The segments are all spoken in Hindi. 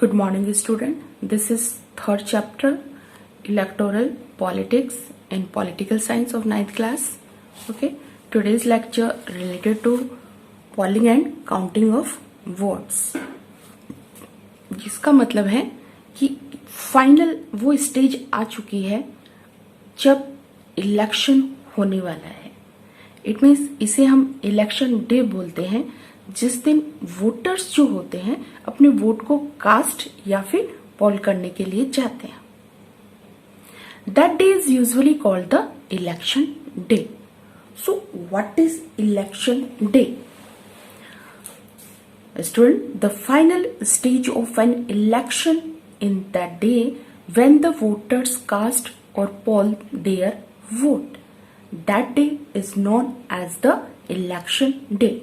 Good morning, student. This is third chapter, electoral politics and political science of ninth class. Okay. Today's lecture related to polling and counting of votes. जिसका मतलब है कि फाइनल वो स्टेज आ चुकी है जब इलेक्शन होने वाला है. इट मीन्स इसे हम इलेक्शन डे बोलते हैं, जिस दिन वोटर्स जो होते हैं अपने वोट को कास्ट या फिर पोल करने के लिए जाते हैं. That day is usually called the election day. So what is election day? Student, the final stage of an election in that day when the voters cast or poll their vote. That day is known as the election day.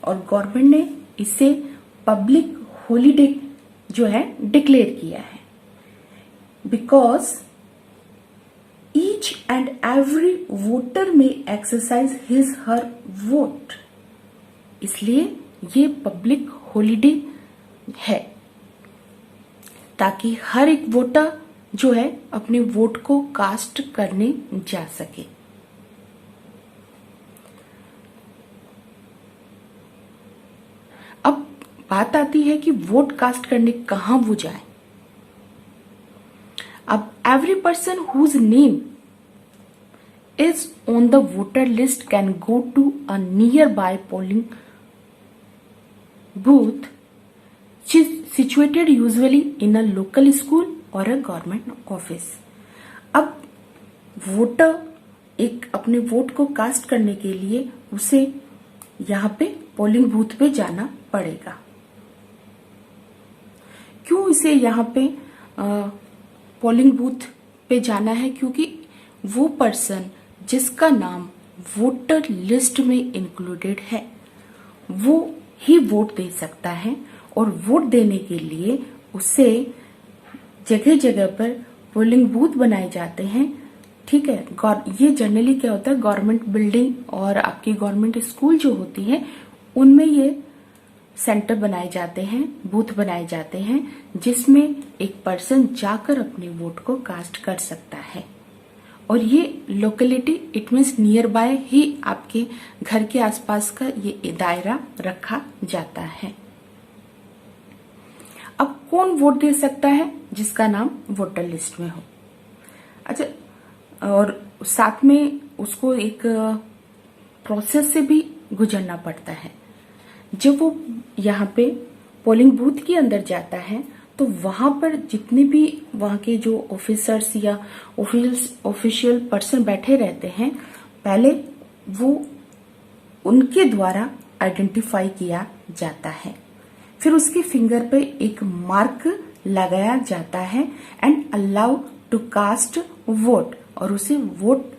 और गवर्नमेंट ने इसे पब्लिक हॉलीडे जो है डिक्लेयर किया है, because each and every voter में एक्सरसाइज हिज हर वोट. इसलिए ये पब्लिक हॉलीडे है ताकि हर एक वोटर जो है अपने वोट को कास्ट करने जा सके. अब बात आती है कि वोट कास्ट करने कहां वो जाए. अब every person whose name is on the voter list can go to a nearby polling booth which is situated usually in a local school or a government office. अब वोटर एक अपने वोट को कास्ट करने के लिए उसे यहाँ पे पोलिंग बूथ पे जाना पड़ेगा. क्यों इसे यहाँ पे पोलिंग बूथ पे जाना है? क्योंकि वो पर्सन जिसका नाम वोटर लिस्ट में इंक्लूडेड है वो ही वोट दे सकता है, और वोट देने के लिए उसे जगह जगह पर पोलिंग बूथ बनाए जाते हैं. ठीक है. ये जनरली क्या होता है, गवर्नमेंट बिल्डिंग और आपकी गवर्नमेंट स्कूल जो होती है उनमें ये सेंटर बनाए जाते हैं, बूथ बनाए जाते हैं, जिसमें एक पर्सन जाकर अपने वोट को कास्ट कर सकता है. और ये locality it means nearby ही आपके घर के आसपास का ये दायरा रखा जाता है. अब कौन वोट दे सकता है? जिसका नाम वोटर लिस्ट में हो. अच्छा, और साथ में उसको एक प्रोसेस से भी गुजरना पड़ता है. जब वो यहाँ पे पोलिंग बूथ के अंदर जाता है तो वहां पर जितने भी वहां के जो ऑफिसर्स या ऑफिशियल पर्सन बैठे रहते हैं, पहले वो उनके द्वारा आइडेंटिफाई किया जाता है. फिर उसके फिंगर पे एक मार्क लगाया जाता है and allow to cast vote, और उसे वोट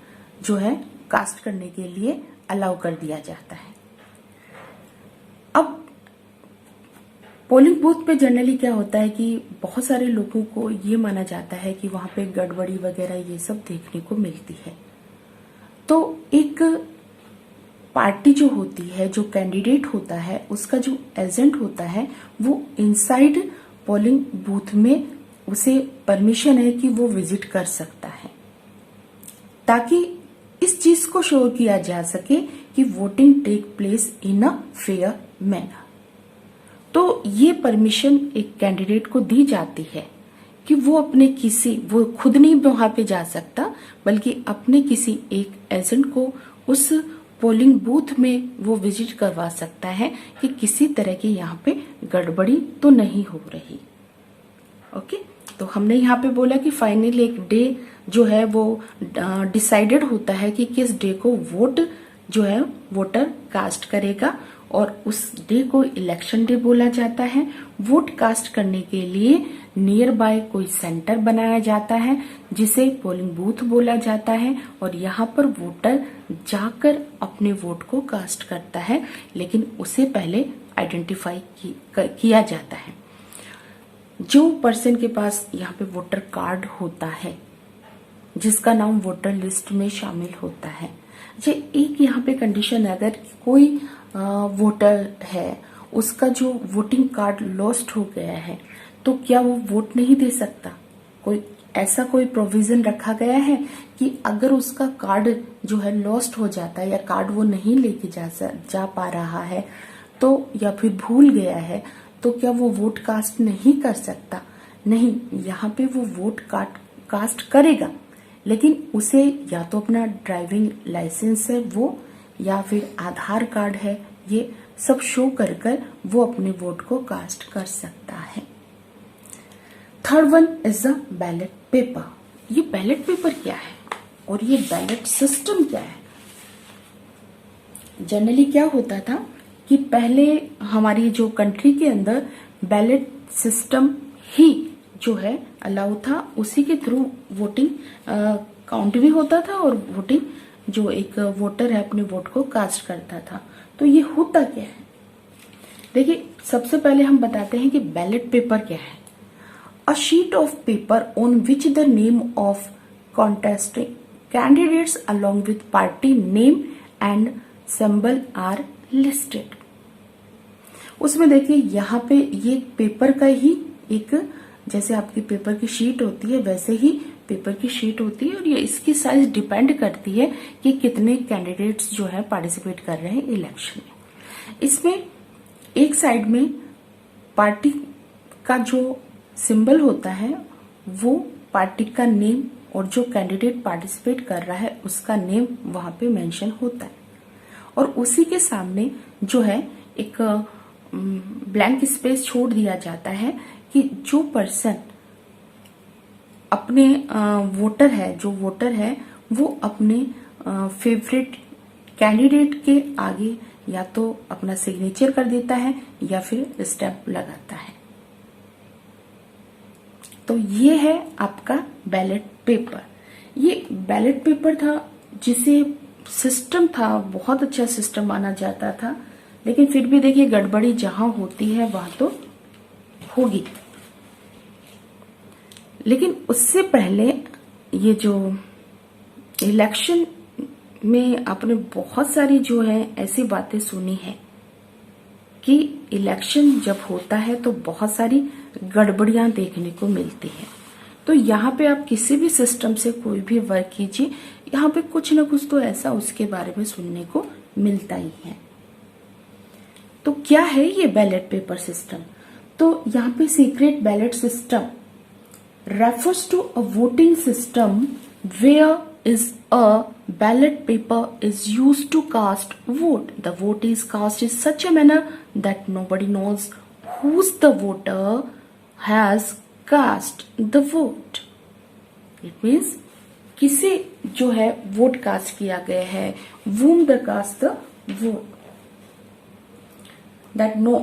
जो है कास्ट करने के लिए अलाउ कर दिया जाता है. अब पोलिंग बूथ पे जनरली क्या होता है कि बहुत सारे लोगों को ये माना जाता है कि वहां पे गड़बड़ी वगैरह ये सब देखने को मिलती है. तो एक पार्टी जो होती है, जो कैंडिडेट होता है, उसका जो एजेंट होता है, वो इनसाइड पोलिंग बूथ में उसे परमिशन है कि वो विजिट कर सकता है, ताकि इस चीज को शो किया जा सके कि voting take place in a fair manner. तो ये परमिशन एक कैंडिडेट को दी जाती है कि वो वो खुद नहीं वहां पे जा सकता, बल्कि अपने किसी एक एजेंट को उस पोलिंग बूथ में वो विजिट करवा सकता है कि किसी तरह की यहाँ पे गड़बड़ी तो नहीं हो रही. ओके. तो हमने यहाँ पे बोला कि फाइनली एक डे जो है वो डिसाइडेड होता है कि किस डे को वोट जो है वोटर कास्ट करेगा, और उस डे को इलेक्शन डे बोला जाता है. वोट कास्ट करने के लिए नियर बाय कोई सेंटर बनाया जाता है जिसे पोलिंग बूथ बोला जाता है, और यहाँ पर वोटर जाकर अपने वोट को कास्ट करता है, लेकिन उसे पहले आइडेंटिफाई किया जाता है. जो पर्सन के पास यहाँ पे वोटर कार्ड होता है, जिसका नाम वोटर लिस्ट में शामिल होता है. एक यहाँ पे कंडीशन है, अगर कोई वोटर है उसका जो वोटिंग कार्ड लॉस्ट हो गया है तो क्या वो वोट नहीं दे सकता? कोई ऐसा कोई प्रोविजन रखा गया है कि अगर उसका कार्ड जो है लॉस्ट हो जाता है या कार्ड वो नहीं लेके जा पा रहा है तो, या फिर भूल गया है, तो क्या वो वोट कास्ट नहीं कर सकता? नहीं, यहाँ पे वो वोट कास्ट करेगा, लेकिन उसे या तो अपना ड्राइविंग लाइसेंस है वो, या फिर आधार कार्ड है, ये सब शो कर कर वो अपने वोट को कास्ट कर सकता है। Third one is a ballot paper. ये बैलेट पेपर क्या है और ये बैलेट सिस्टम क्या है? जनरली क्या होता था कि पहले हमारी जो कंट्री के अंदर बैलेट सिस्टम ही जो है अलाउ था, उसी के थ्रू वोटिंग काउंट भी होता था और वोटिंग जो एक वोटर है अपने वोट को कास्ट करता था। तो ये होता क्या है? देखिए, सबसे पहले हम बताते हैं कि बैलेट पेपर क्या है। A sheet of paper on which the name of contesting candidates along with party name and symbol are listed. उसमें देखिए यहाँ पे ये पेपर का ही एक, जैसे आपकी पेपर की शीट होती है वैसे ही पेपर की शीट होती है, और ये इसकी साइज डिपेंड करती है कि कितने कैंडिडेट्स जो है पार्टिसिपेट कर रहे हैं इलेक्शन में। इसमें एक साइड में पार्टी का जो सिंबल होता है वो पार्टी का नेम, और जो कैंडिडेट पार्टिसिपेट कर रहा है उसका नेम वहां पे मेंशन होता है, और उसी के सामने जो है एक ब्लैंक स्पेस छोड़ दिया जाता है कि जो पर्सन अपने वोटर है वो अपने फेवरेट कैंडिडेट के आगे या तो अपना सिग्नेचर कर देता है या फिर स्टैंप लगाता है। तो ये है आपका बैलेट पेपर। ये बैलेट पेपर था जिसे सिस्टम था, बहुत अच्छा सिस्टम माना जाता था, लेकिन फिर भी देखिए गड़बड़ी जहां होती है वहां तो होगी। लेकिन उससे पहले ये जो इलेक्शन में आपने बहुत सारी जो है ऐसी बातें सुनी है कि इलेक्शन जब होता है तो बहुत सारी गड़बड़ियां देखने को मिलती है। तो यहाँ पे आप किसी भी सिस्टम से कोई भी वर्क कीजिए, यहाँ पे कुछ ना कुछ तो ऐसा उसके बारे में सुनने को मिलता ही है। तो क्या है ये बैलेट पेपर सिस्टम? तो यहाँ पे secret ballot system refers to a voting system where is a ballot paper is used to cast vote. The vote is cast in such a manner that nobody knows whose the voter has cast the vote. It means किसे जो है वोट कास्ट किया गया है, whom the cast the vote. That no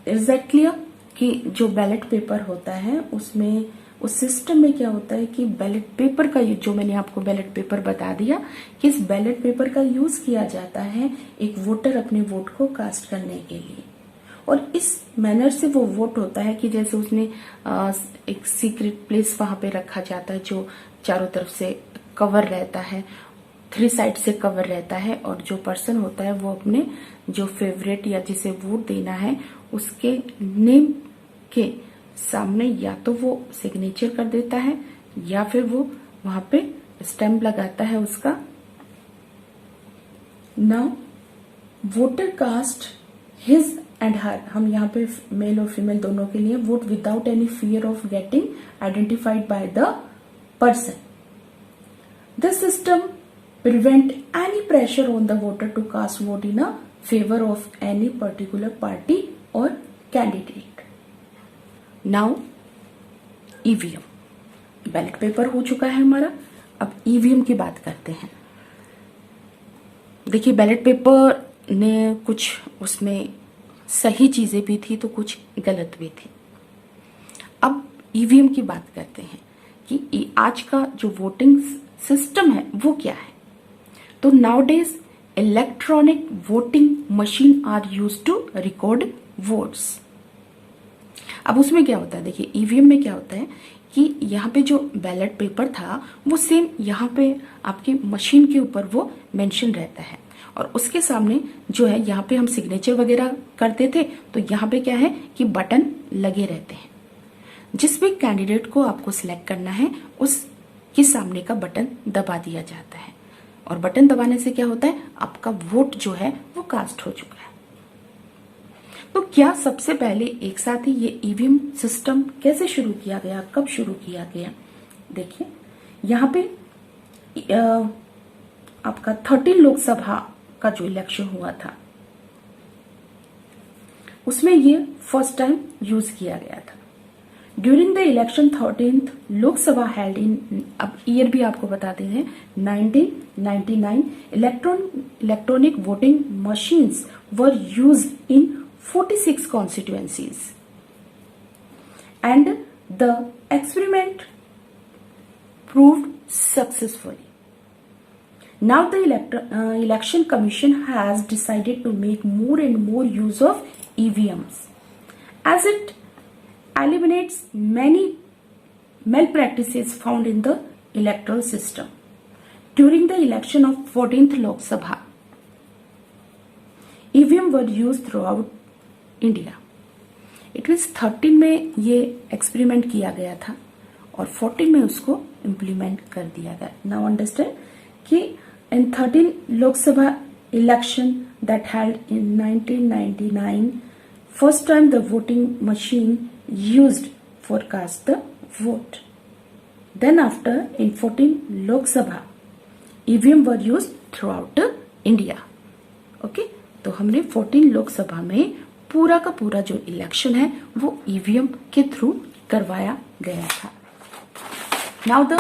is that clear? कि जो बैलेट पेपर होता है उसमें उस सिस्टम में क्या होता है कि बैलेट पेपर का, जो मैंने आपको बैलेट पेपर बता दिया कि इस बैलेट पेपर का यूज किया जाता है एक वोटर अपने वोट को कास्ट करने के लिए, और इस मैनर से वो वोट होता है कि जैसे उसने एक सीक्रेट प्लेस वहां पे रखा जाता है जो चारों तरफ से कवर रहता है, 3 साइड से कवर रहता है, और जो पर्सन होता है वो अपने जो फेवरेट या जिसे वोट देना है उसके नेम के सामने या तो वो सिग्नेचर कर देता है या फिर वो वहां पे स्टैंप लगाता है उसका। Now voter cast his and her, हम यहाँ पे मेल और फीमेल दोनों के लिए vote without any fear of getting identified by the person. This system prevent any pressure on the voter to cast vote in a favor of any particular party or candidate. Now EVM ballot paper हो चुका है हमारा, अब ईवीएम की बात करते हैं। देखिए बैलेट पेपर ने कुछ उसमें सही चीजें भी थी तो कुछ गलत भी थी। अब ईवीएम की बात करते हैं कि आज का जो वोटिंग सिस्टम है वो क्या है। तो nowadays electronic voting machine are use to record votes. अब उसमें क्या होता है, देखिए ईवीएम में क्या होता है कि यहाँ पे जो बैलेट पेपर था वो सेम यहाँ पे आपकी मशीन के ऊपर वो मेंशन रहता है, और उसके सामने जो है यहाँ पे हम सिग्नेचर वगैरह करते थे तो यहाँ पे क्या है कि बटन लगे रहते हैं। जिस भी कैंडिडेट को आपको सिलेक्ट करना है उसके सामने का बटन दबा दिया जाता है, और बटन दबाने से क्या होता है, आपका वोट जो है वो कास्ट हो चुका है। तो क्या सबसे पहले एक साथ ही ये ईवीएम सिस्टम कैसे शुरू किया गया, कब शुरू किया गया? देखिए यहाँ पे आपका 13 लोकसभा का जो इलेक्शन हुआ था उसमें ये फर्स्ट टाइम यूज किया गया था। During the election 13th Lok Sabha held in, अब ईयर भी आपको बताते हैं, 1999 electronic voting machines were used in 46 constituencies and the experiment proved successfully. Now the election commission has decided to make more and more use of EVMs as it eliminates many malpractices found in the electoral system. During the election of 14th Lok Sabha, EVM were used throughout India. It means 13 में ये एक्सपेरिमेंट किया गया था और 14 में उसको इम्प्लीमेंट कर दिया गया। नाउ अंडरस्टैंड कि in 13 Lok Sabha election that held in 1999 first time the voting machine used for cast the vote. Then after in 14 Lok Sabha EVM were used throughout India. Okay, तो हमने 14 लोकसभा में पूरा का पूरा जो इलेक्शन है वो ईवीएम के थ्रू करवाया गया था। नाउ द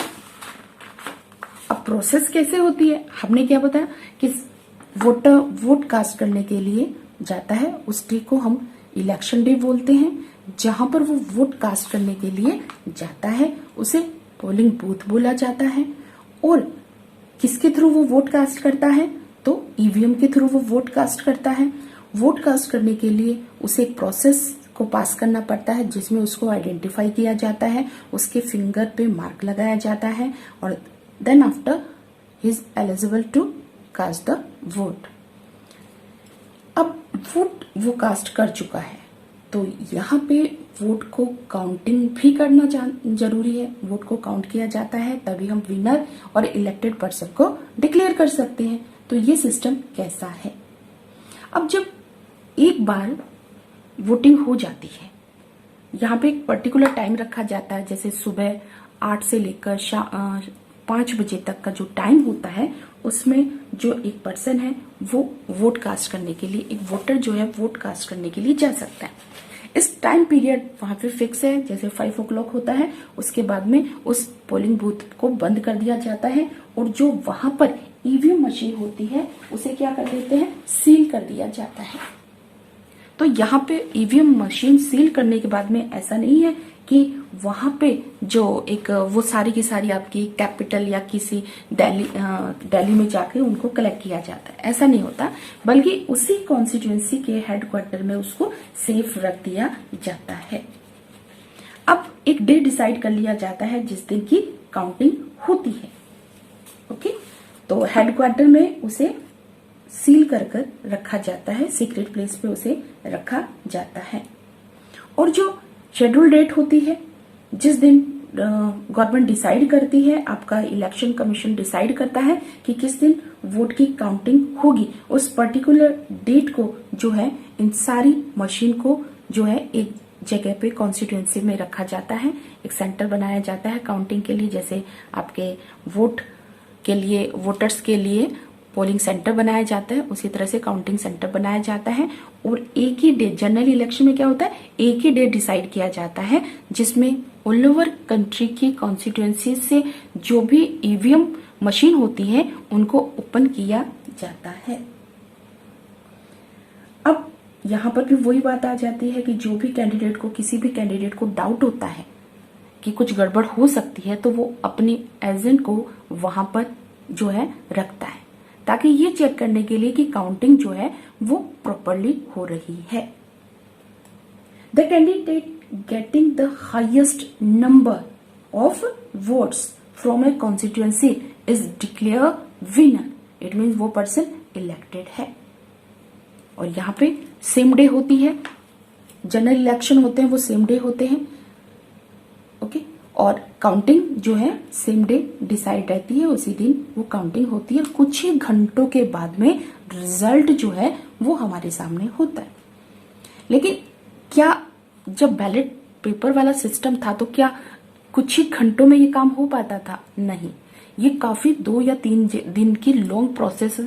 अब प्रोसेस कैसे होती है, हमने क्या बताया कि वोटर वोट कास्ट करने के लिए जाता है, उस डे को हम इलेक्शन डे बोलते हैं। जहां पर वो वोट कास्ट करने के लिए जाता है उसे पोलिंग बूथ बोला जाता है। और किसके थ्रू वो वोट कास्ट करता है, तो ईवीएम के थ्रू वो वोट कास्ट करता है। वोट कास्ट करने के लिए उसे एक प्रोसेस को पास करना पड़ता है जिसमें उसको आइडेंटिफाई किया जाता है, उसके फिंगर पे मार्क लगाया जाता है और then after he is eligible to cast the vote. अब वोट वो कास्ट कर चुका है तो यहाँ पे वोट को काउंटिंग भी करना जरूरी है। वोट को काउंट किया जाता है तभी हम विनर और इलेक्टेड पर्सन को डिक्लेयर कर सकते हैं। तो ये सिस्टम कैसा है, अब जब एक बार वोटिंग हो जाती है, यहाँ पे एक पर्टिकुलर टाइम रखा जाता है, जैसे सुबह 8 से लेकर 5 बजे तक का जो टाइम होता है उसमें जो एक पर्सन है वो वोट कास्ट करने के लिए, एक वोटर जो है वोट कास्ट करने के लिए जा सकता है। इस टाइम पीरियड वहां पे फिक्स है, जैसे 5 o'clock होता है, उसके बाद में उस पोलिंग बूथ को बंद कर दिया जाता है और जो वहां पर ईवीएम मशीन होती है उसे क्या कर देते हैं, सील कर दिया जाता है। तो यहाँ पे ईवीएम मशीन सील करने के बाद में ऐसा नहीं है कि वहां पे जो एक वो सारी की सारी आपकी कैपिटल या किसी दिल्ली में जाके उनको कलेक्ट किया जाता है, ऐसा नहीं होता, बल्कि उसी कॉन्स्टिट्यूएंसी के हेडक्वार्टर में उसको सेफ रख दिया जाता है। अब एक डे डिसाइड कर लिया जाता है जिस दिन की काउंटिंग होती है। ओके, तो हेडक्वार्टर में उसे सील कर कर रखा जाता है, सीक्रेट प्लेस पे उसे रखा जाता है। और जो शेड्यूल डेट होती है, जिस दिन गवर्नमेंट डिसाइड करती है, आपका इलेक्शन कमीशन डिसाइड करता है कि किस दिन वोट की काउंटिंग होगी, उस पर्टिकुलर डेट को जो है इन सारी मशीन को जो है एक जगह पे कॉन्स्टिट्यूएंसी में रखा जाता है, एक सेंटर बनाया जाता है काउंटिंग के लिए। जैसे आपके वोट के लिए, वोटर्स के लिए पोलिंग सेंटर बनाया जाता है, उसी तरह से काउंटिंग सेंटर बनाया जाता है। और एक ही डे, जनरल इलेक्शन में क्या होता है, एक ही डे डिसाइड किया जाता है जिसमें ऑल ओवर कंट्री की कॉन्स्टिट्यूएंसी से जो भी ईवीएम मशीन होती है उनको ओपन किया जाता है। अब यहां पर भी वही बात आ जाती है कि जो भी कैंडिडेट को, किसी भी कैंडिडेट को डाउट होता है कि कुछ गड़बड़ हो सकती है तो वो अपने एजेंट को वहां पर जो है रखता है, ताकि ये चेक करने के लिए कि काउंटिंग जो है वो प्रॉपरली हो रही है। The candidate getting the highest number of votes from A constituency is declare winner. It means वो पर्सन इलेक्टेड है। और यहाँ पे सेम डे होती है, जनरल इलेक्शन होते हैं वो सेम डे होते हैं। और काउंटिंग जो है सेम डे डिसाइड रहती है, उसी दिन वो काउंटिंग होती है। कुछ ही घंटों के बाद में रिजल्ट जो है वो हमारे सामने होता है। लेकिन क्या जब बैलेट पेपर वाला सिस्टम था तो क्या कुछ ही घंटों में ये काम हो पाता था? नहीं, ये काफी 2 या 3 दिन की लॉन्ग प्रोसेस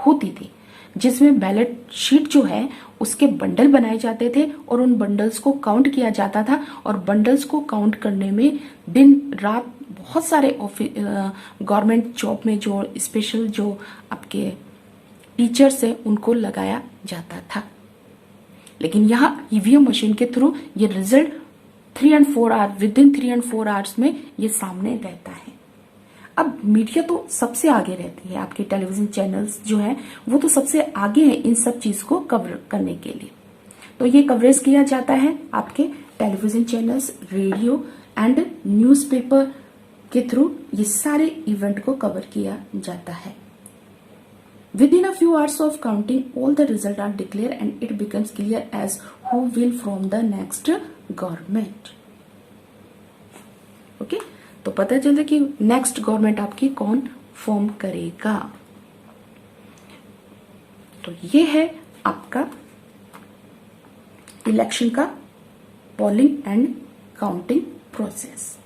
होती थी, जिसमें बैलेट शीट जो है उसके बंडल बनाए जाते थे और उन बंडल्स को काउंट किया जाता था। और बंडल्स को काउंट करने में दिन रात बहुत सारे गवर्नमेंट जॉब में जो स्पेशल जो आपके टीचर्स है उनको लगाया जाता था। लेकिन यहाँ ईवीएम मशीन के थ्रू ये result 3 and 4 hour, within 3 and 4 hours में ये सामने रहता है। अब मीडिया तो सबसे आगे रहती है, आपके टेलीविजन चैनल्स जो है वो तो सबसे आगे है इन सब चीज को कवर करने के लिए। तो ये कवरेज किया जाता है आपके television channels, radio and newspaper के थ्रू ये सारे इवेंट को कवर किया जाता है। Within a few hours of counting, all the results are declared and it becomes clear as who will form the next government. Okay? तो पता चला कि नेक्स्ट गवर्नमेंट आपकी कौन फॉर्म करेगा। तो ये है आपका इलेक्शन का पोलिंग एंड काउंटिंग प्रोसेस।